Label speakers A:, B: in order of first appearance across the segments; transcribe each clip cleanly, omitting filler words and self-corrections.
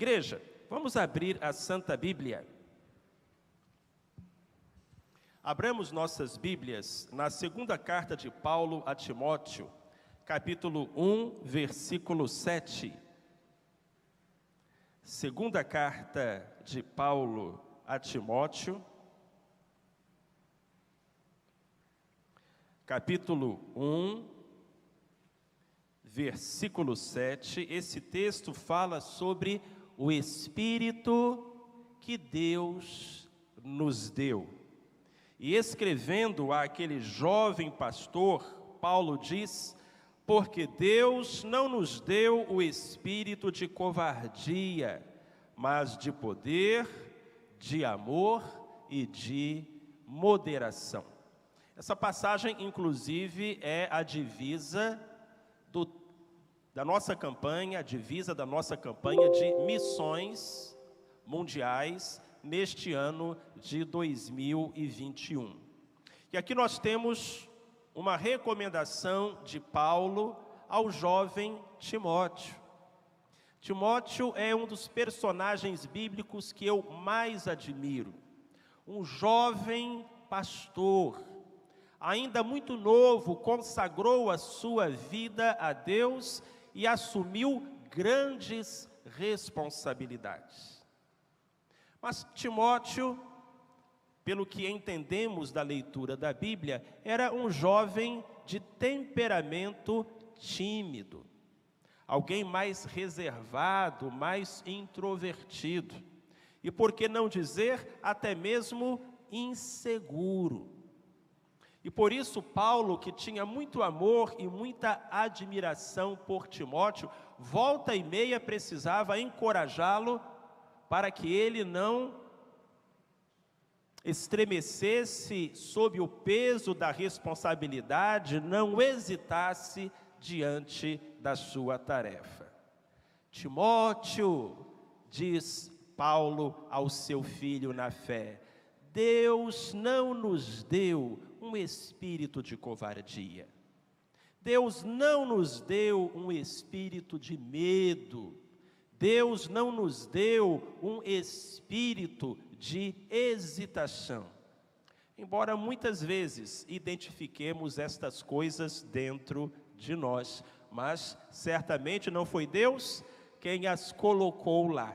A: Igreja, vamos abrir a Santa Bíblia. Abramos nossas Bíblias na segunda carta de Paulo a Timóteo, capítulo 1, versículo 7. Segunda carta de Paulo a Timóteo, capítulo 1, versículo 7. Esse texto fala sobre o Espírito que Deus nos deu. E escrevendo àquele jovem pastor, Paulo diz: porque Deus não nos deu o espírito de covardia, mas de poder, de amor e de moderação. Essa passagem, inclusive, é a divisa da nossa campanha, a divisa da nossa campanha de missões mundiais neste ano de 2021. E aqui nós temos uma recomendação de Paulo ao jovem Timóteo. Timóteo é um dos personagens bíblicos que eu mais admiro. Um jovem pastor, ainda muito novo, consagrou a sua vida a Deus e assumiu grandes responsabilidades. Mas Timóteo, pelo que entendemos da leitura da Bíblia, era um jovem de temperamento tímido, alguém mais reservado, mais introvertido, e por que não dizer até mesmo inseguro. E por isso Paulo, que tinha muito amor e muita admiração por Timóteo, volta e meia precisava encorajá-lo para que ele não estremecesse sob o peso da responsabilidade, não hesitasse diante da sua tarefa. Timóteo, diz Paulo ao seu filho na fé, Deus não nos deu um espírito de covardia. Deus não nos deu um espírito de medo. Deus não nos deu um espírito de hesitação. Embora muitas vezes identifiquemos estas coisas dentro de nós, mas certamente não foi Deus quem as colocou lá.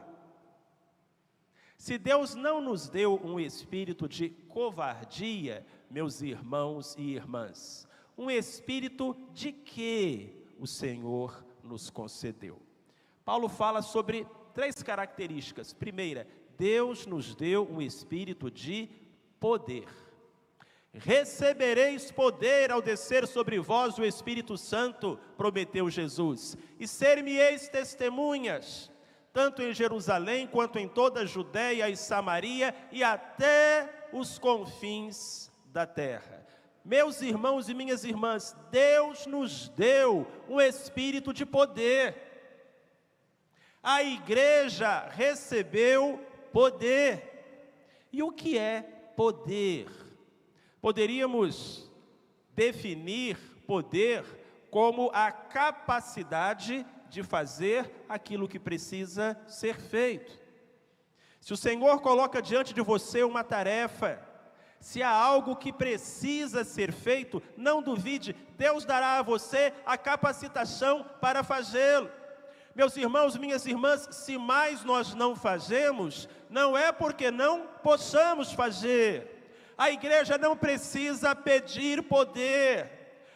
A: Se Deus não nos deu um espírito de covardia, meus irmãos e irmãs, um espírito de que o Senhor nos concedeu? Paulo fala sobre 3 características. Primeira, Deus nos deu um espírito de poder. Recebereis poder ao descer sobre vós o Espírito Santo, prometeu Jesus, e ser-me-eis testemunhas, tanto em Jerusalém quanto em toda a Judéia e Samaria e até os confins da terra. Meus irmãos e minhas irmãs, Deus nos deu um espírito de poder. A igreja recebeu poder. E o que é poder? Poderíamos definir poder como a capacidade de fazer aquilo que precisa ser feito. Se o Senhor coloca diante de você uma tarefa, se há algo que precisa ser feito, não duvide, Deus dará a você a capacitação para fazê-lo. Meus irmãos, minhas irmãs, se mais nós não fazemos, não é porque não possamos fazer. A igreja não precisa pedir poder.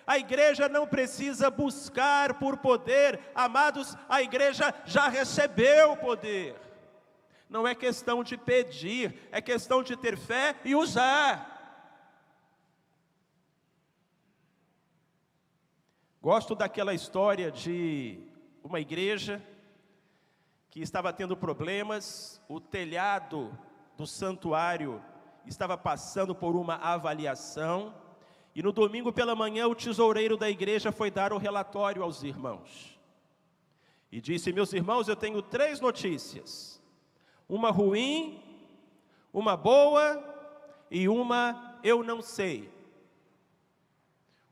A: A igreja não precisa buscar por poder. Amados, a igreja já recebeu poder. Não é questão de pedir, é questão de ter fé e usar. Gosto daquela história de uma igreja que estava tendo problemas, o telhado do santuário estava passando por uma avaliação, e no domingo pela manhã o tesoureiro da igreja foi dar o relatório aos irmãos. E disse: meus irmãos, eu tenho 3 notícias, uma ruim, uma boa e uma eu não sei.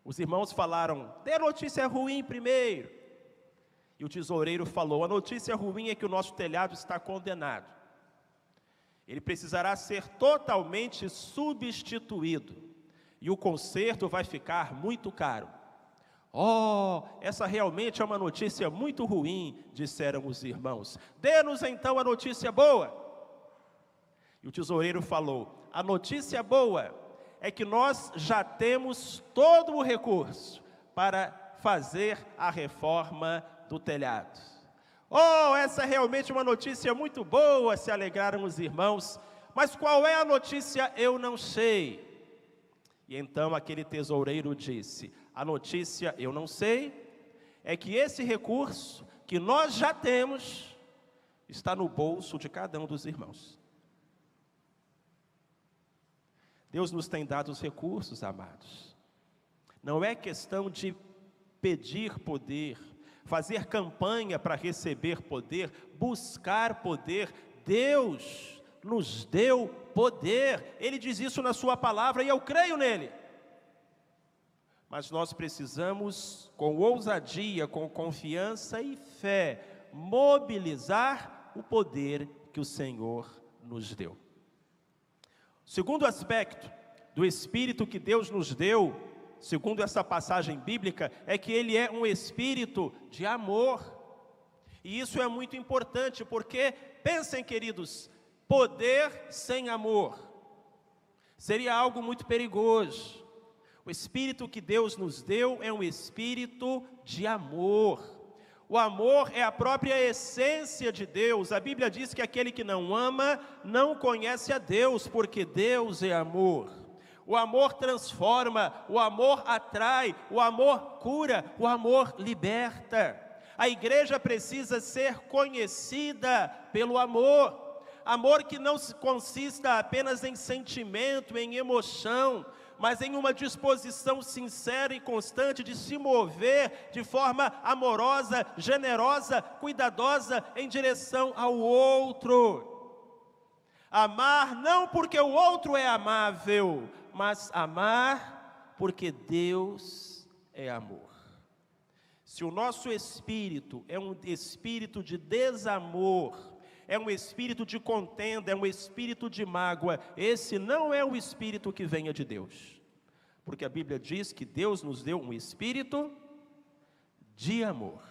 A: Os irmãos falaram: dê notícia ruim primeiro. E o tesoureiro falou: a notícia ruim é que o nosso telhado está condenado. Ele precisará ser totalmente substituído. E o conserto vai ficar muito caro. Oh, essa realmente é uma notícia muito ruim, disseram os irmãos. Dê-nos então a notícia boa. E o tesoureiro falou: a notícia boa é que nós já temos todo o recurso para fazer a reforma do telhado. Oh, essa é realmente uma notícia muito boa, se alegraram os irmãos. Mas qual é a notícia? Eu não sei. E então aquele tesoureiro disse: a notícia, eu não sei, é que esse recurso que nós já temos está no bolso de cada um dos irmãos. Deus nos tem dado os recursos, amados. Não é questão de pedir poder, fazer campanha para receber poder, buscar poder. Deus nos deu poder. Ele diz isso na sua palavra e eu creio nele. Mas nós precisamos, com ousadia, com confiança e fé, mobilizar o poder que o Senhor nos deu. O segundo aspecto do Espírito que Deus nos deu, segundo essa passagem bíblica, é que ele é um Espírito de amor. E isso é muito importante, porque, pensem, queridos, poder sem amor seria algo muito perigoso. O Espírito que Deus nos deu é um Espírito de amor. O amor é a própria essência de Deus. A Bíblia diz que aquele que não ama, não conhece a Deus, porque Deus é amor. O amor transforma, o amor atrai, o amor cura, o amor liberta. A igreja precisa ser conhecida pelo amor. Amor que não consista apenas em sentimento, em emoção, mas em uma disposição sincera e constante de se mover de forma amorosa, generosa, cuidadosa em direção ao outro. Amar não porque o outro é amável, mas amar porque Deus é amor. Se o nosso espírito é um espírito de desamor, é um espírito de contenda, é um espírito de mágoa, esse não é o espírito que venha de Deus. Porque a Bíblia diz que Deus nos deu um espírito de amor.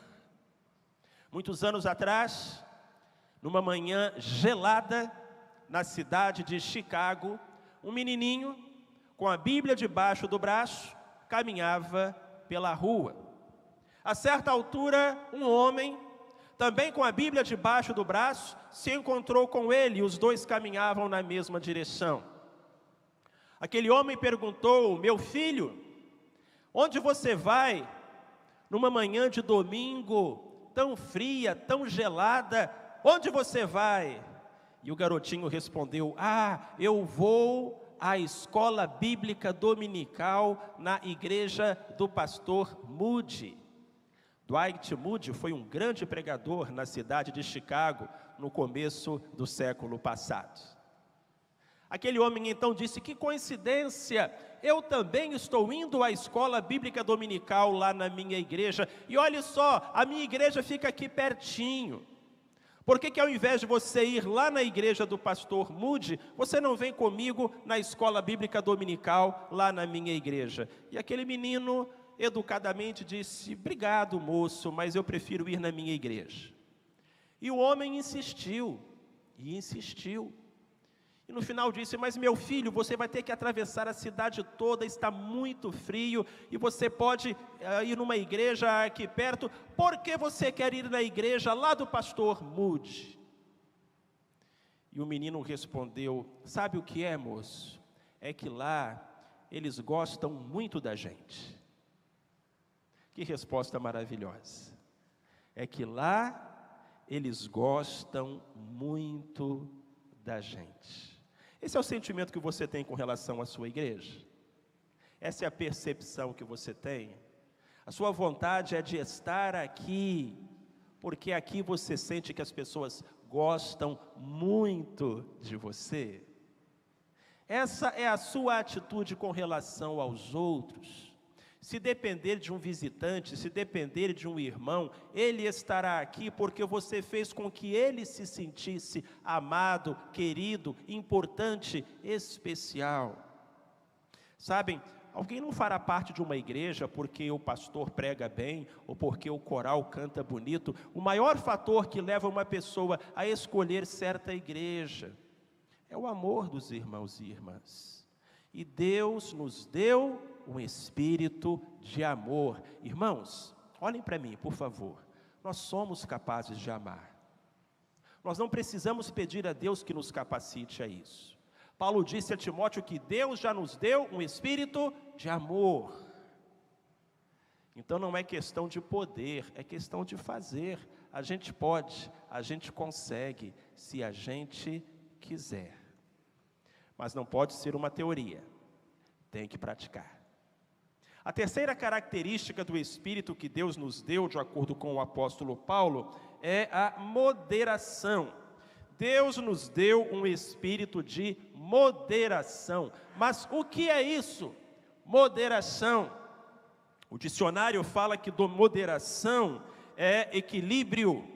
A: Muitos anos atrás, numa manhã gelada, na cidade de Chicago, um menininho, com a Bíblia debaixo do braço, caminhava pela rua. A certa altura, um homem, também com a Bíblia debaixo do braço, se encontrou com ele, e os dois caminhavam na mesma direção. Aquele homem perguntou: meu filho, onde você vai numa manhã de domingo, tão fria, tão gelada, onde você vai? E o garotinho respondeu: eu vou à escola bíblica dominical na igreja do pastor Moody. Dwight Moody foi um grande pregador na cidade de Chicago no começo do século passado. Aquele homem então disse: que coincidência, eu também estou indo à escola bíblica dominical lá na minha igreja, e olha só, a minha igreja fica aqui pertinho. Por que ao invés de você ir lá na igreja do pastor Moody, você não vem comigo na escola bíblica dominical lá na minha igreja? E aquele menino educadamente disse: obrigado, moço, mas eu prefiro ir na minha igreja. E o homem insistiu, e insistiu. E no final disse: mas meu filho, você vai ter que atravessar a cidade toda, está muito frio, e você pode ir numa igreja aqui perto. Por que você quer ir na igreja lá do pastor Moody? E o menino respondeu: sabe o que é, moço? É que lá eles gostam muito da gente. Que resposta maravilhosa. É que lá eles gostam muito da gente. Esse é o sentimento que você tem com relação à sua igreja? Essa é a percepção que você tem? A sua vontade é de estar aqui, porque aqui você sente que as pessoas gostam muito de você? Essa é a sua atitude com relação aos outros? Se depender de um visitante, se depender de um irmão, ele estará aqui porque você fez com que ele se sentisse amado, querido, importante, especial. Sabem, alguém não fará parte de uma igreja porque o pastor prega bem ou porque o coral canta bonito. O maior fator que leva uma pessoa a escolher certa igreja é o amor dos irmãos e irmãs. E Deus nos deu um espírito de amor. Irmãos, olhem para mim, por favor. Nós somos capazes de amar. Nós não precisamos pedir a Deus que nos capacite a isso. Paulo disse a Timóteo que Deus já nos deu um espírito de amor. Então não é questão de poder, é questão de fazer. A gente pode, a gente consegue, se a gente quiser. Mas não pode ser uma teoria, tem que praticar. A terceira característica do Espírito que Deus nos deu, de acordo com o apóstolo Paulo, é a moderação. Deus nos deu um espírito de moderação. Mas o que é isso? Moderação. O dicionário fala que moderação é equilíbrio,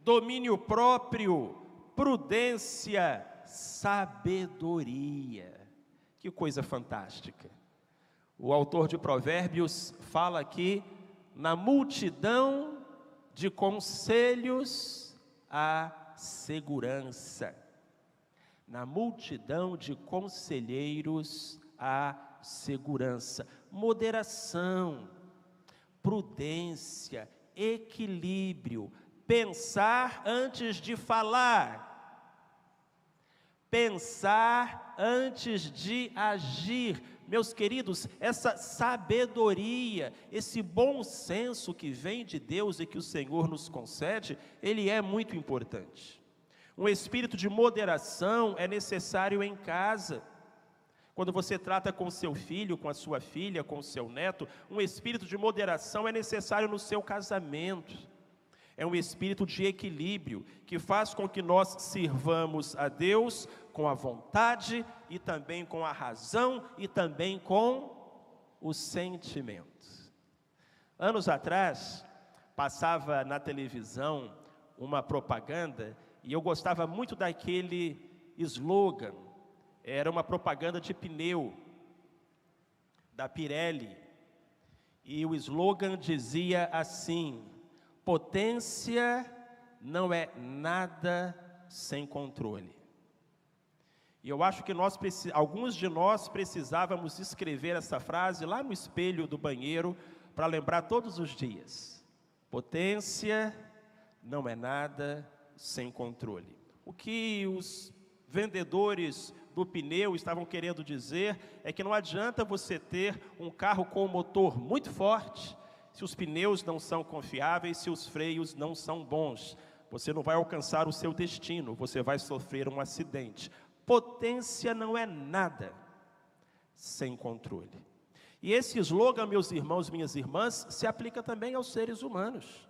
A: domínio próprio, prudência, sabedoria. Que coisa fantástica. O autor de Provérbios fala que na multidão de conselhos há segurança. Na multidão de conselheiros há segurança. Moderação, prudência, equilíbrio, pensar antes de falar. Pensar antes de agir. Meus queridos, essa sabedoria, esse bom senso que vem de Deus e que o Senhor nos concede, ele é muito importante. Um espírito de moderação é necessário em casa. Quando você trata com seu filho, com a sua filha, com o seu neto, um espírito de moderação é necessário no seu casamento. É um espírito de equilíbrio, que faz com que nós sirvamos a Deus com a vontade e também com a razão e também com o sentimento. Anos atrás, passava na televisão uma propaganda e eu gostava muito daquele slogan. Era uma propaganda de pneu, da Pirelli. E o slogan dizia assim: potência não é nada sem controle. E eu acho que alguns de nós precisávamos escrever essa frase lá no espelho do banheiro para lembrar todos os dias. Potência não é nada sem controle. O que os vendedores do pneu estavam querendo dizer é que não adianta você ter um carro com um motor muito forte se os pneus não são confiáveis, se os freios não são bons. Você não vai alcançar o seu destino, você vai sofrer um acidente. Potência não é nada sem controle. E esse slogan, meus irmãos, minhas irmãs, se aplica também aos seres humanos.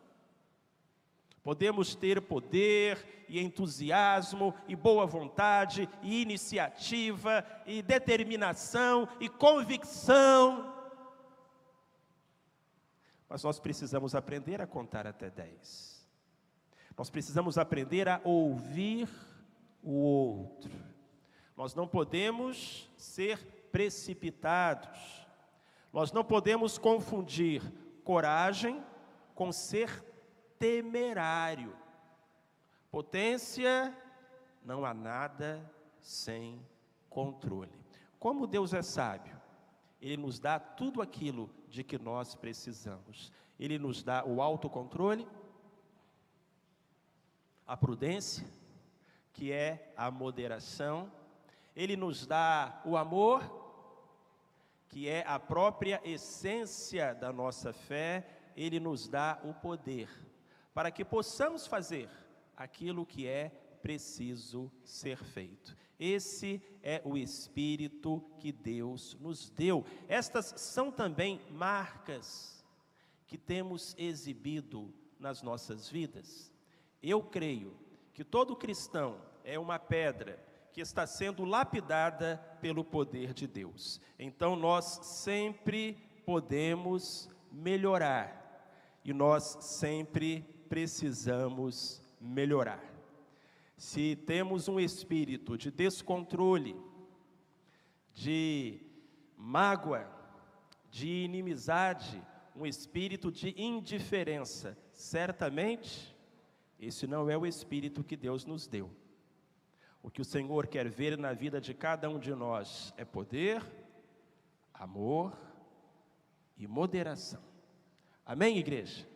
A: Podemos ter poder e entusiasmo e boa vontade e iniciativa e determinação e convicção, mas nós precisamos aprender a contar até 10. Nós precisamos aprender a ouvir o outro. Nós não podemos ser precipitados. Nós não podemos confundir coragem com ser temerário. Potência, não há nada sem controle. Como Deus é sábio, Ele nos dá tudo aquilo de que nós precisamos. Ele nos dá o autocontrole, a prudência, que é a moderação. Ele nos dá o amor, que é a própria essência da nossa fé. Ele nos dá o poder, para que possamos fazer aquilo que é preciso ser feito. Esse é o Espírito que Deus nos deu. Estas são também marcas que temos exibido nas nossas vidas. Eu creio que todo cristão é uma pedra que está sendo lapidada pelo poder de Deus. Então nós sempre podemos melhorar e nós sempre precisamos melhorar. Se temos um espírito de descontrole, de mágoa, de inimizade, um espírito de indiferença, certamente esse não é o espírito que Deus nos deu. O que o Senhor quer ver na vida de cada um de nós é poder, amor e moderação. Amém, igreja?